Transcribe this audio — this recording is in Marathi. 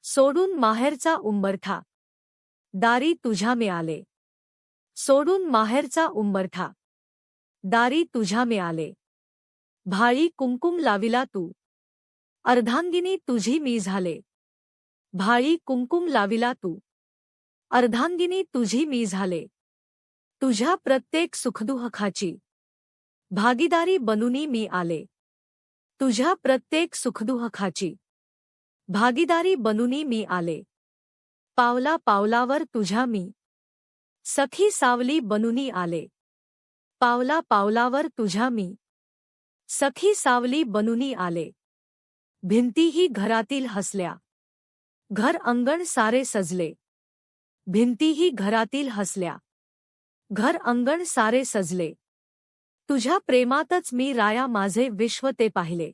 सोडून माहेरचा उंबरठा दारी तुझ्या मिळाले. सोडून माहेरचा उंबरठा दारी तुझ्या मिळाले. भाळी कुंकुम लाविला तू, अर्धांगिनी तुझी मी झाले. भाळी कुंकुम लाविला तू, अर्धांगिनी तुझी मी झाले. तुझ्या प्रत्येक सुखदुःखाची भागीदारी बनूनी मी आले. तुझ्या प्रत्येक सुखदुःखाची भागीदारी बनूनी मी आले. पावला पावलावर तुझ्या मी सखी सावली बनूनी आले. पावला पावलावर तुझ्या मी सखी सावली बनूनी आले. भिंतीही घरातील हसल्या, घर अंगण सारे सजले. भिंतीही घरातील हसल्या, घर अंगण सारे सजले. तुझ्या प्रेमातच मी राया माझे विश्व ते पाहिले.